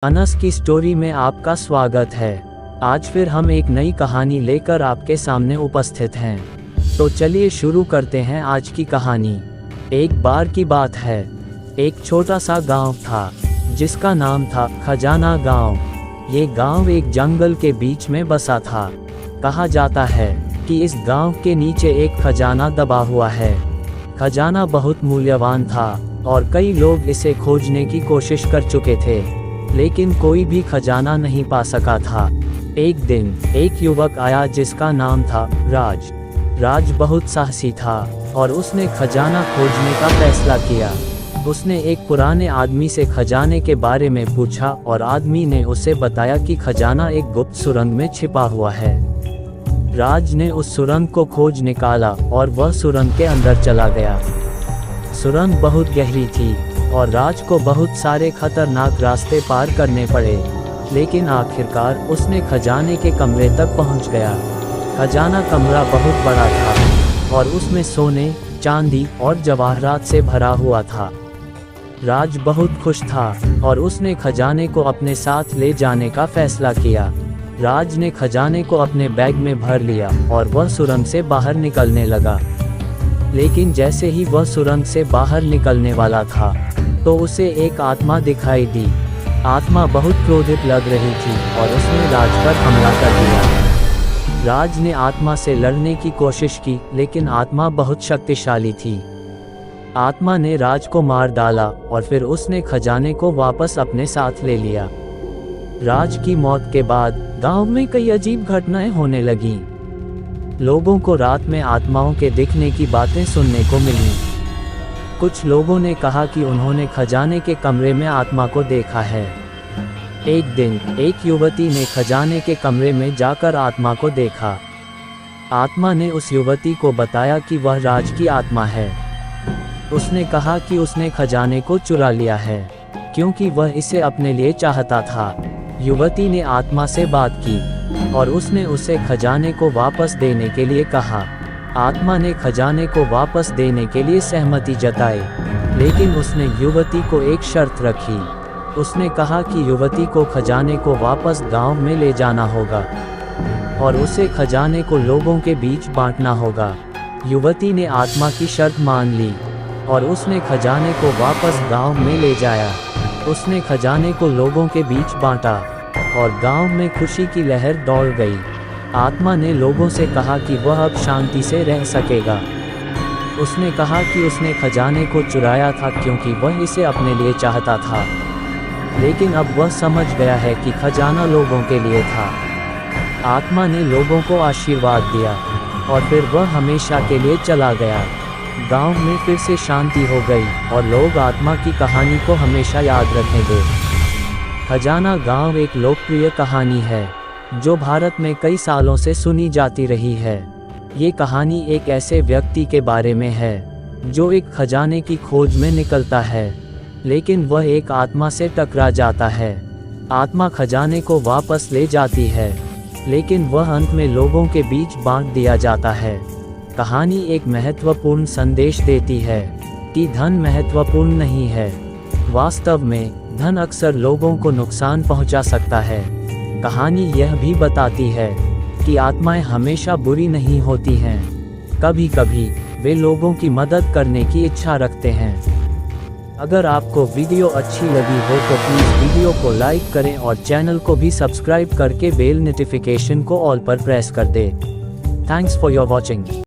अनस की स्टोरी में आपका स्वागत है। आज फिर हम एक नई कहानी लेकर आपके सामने उपस्थित हैं। तो चलिए शुरू करते हैं आज की कहानी। एक बार की बात है, एक छोटा सा गांव था जिसका नाम था खजाना गांव। ये गांव एक जंगल के बीच में बसा था। कहा जाता है कि इस गांव के नीचे एक खजाना दबा हुआ है। खजाना बहुत मूल्यवान था और कई लोग इसे खोजने की कोशिश कर चुके थे, लेकिन कोई भी खजाना नहीं पा सका था। एक दिन एक युवक आया जिसका नाम था राज। राज बहुत साहसी था और उसने खजाना खोजने का फैसला किया। उसने एक पुराने आदमी से खजाने के बारे में पूछा और आदमी ने उसे बताया कि खजाना एक गुप्त सुरंग में छिपा हुआ है। राज ने उस सुरंग को खोज निकाला और वह सुरंग के अंदर चला गया। सुरंग बहुत गहरी थी और राज को बहुत सारे खतरनाक रास्ते पार करने पड़े, लेकिन आखिरकार उसने खजाने के कमरे तक पहुंच गया। खजाना कमरा बहुत बड़ा था और उसमें सोने, चांदी और जवाहरात से भरा हुआ था। राज बहुत खुश था और उसने खजाने को अपने साथ ले जाने का फैसला किया। राज ने खजाने को अपने बैग में भर लिया और वह सुरंग से बाहर निकलने लगा। लेकिन जैसे ही वह सुरंग से बाहर निकलने वाला था तो उसे एक आत्मा दिखाई दी। आत्मा बहुत क्रोधित लग रही थी और उसने राज पर हमला कर दिया। राज ने आत्मा से लड़ने की कोशिश की, लेकिन आत्मा बहुत शक्तिशाली थी। आत्मा ने राज को मार डाला और फिर उसने खजाने को वापस अपने साथ ले लिया। राज की मौत के बाद गांव में कई अजीब घटनाएं होने लगीं। लोगों को रात में आत्माओं के दिखने की बातें सुनने को मिली। कुछ लोगों ने कहा कि उन्होंने खजाने के कमरे में आत्मा को देखा है। एक दिन एक युवती ने खजाने के कमरे में जाकर आत्मा को देखा। आत्मा ने उस युवती को बताया कि वह राज की आत्मा है। उसने कहा कि उसने खजाने को चुरा लिया है क्योंकि वह इसे अपने लिए चाहता था। युवती ने आत्मा से बात की और उसने उसे खजाने को वापस देने के लिए कहा। आत्मा ने खजाने को वापस देने के लिए सहमति जताई, लेकिन उसने युवती को एक शर्त रखी। उसने कहा कि युवती को खजाने को वापस गांव में ले जाना होगा और उसे खजाने को लोगों के बीच बांटना होगा। युवती ने आत्मा की शर्त मान ली और उसने खजाने को वापस गांव में ले जाया। उसने खजाने को लोगों के बीच बांटा और गांव में खुशी की लहर दौड़ गई। आत्मा ने लोगों से कहा कि वह अब शांति से रह सकेगा। उसने कहा कि उसने खजाने को चुराया था क्योंकि वह इसे अपने लिए चाहता था, लेकिन अब वह समझ गया है कि खजाना लोगों के लिए था। आत्मा ने लोगों को आशीर्वाद दिया और फिर वह हमेशा के लिए चला गया। गांव में फिर से शांति हो गई और लोग आत्मा की कहानी को हमेशा याद रखेंगे। खजाना गांव एक लोकप्रिय कहानी है जो भारत में कई सालों से सुनी जाती रही है। ये कहानी एक ऐसे व्यक्ति के बारे में है जो एक खजाने की खोज में निकलता है, लेकिन वह एक आत्मा से टकरा जाता है। आत्मा खजाने को वापस ले जाती है, लेकिन वह अंत में लोगों के बीच बांट दिया जाता है। कहानी एक महत्वपूर्ण संदेश देती है कि धन महत्वपूर्ण नहीं है। वास्तव में धन अक्सर लोगों को नुकसान पहुंचा सकता है। कहानी यह भी बताती है कि आत्माएं हमेशा बुरी नहीं होती हैं। कभी कभी वे लोगों की मदद करने की इच्छा रखते हैं। अगर आपको वीडियो अच्छी लगी हो तो प्लीज़ वीडियो को लाइक करें और चैनल को भी सब्सक्राइब करके बेल नोटिफिकेशन को ऑल पर प्रेस कर दें। Thanks for your watching.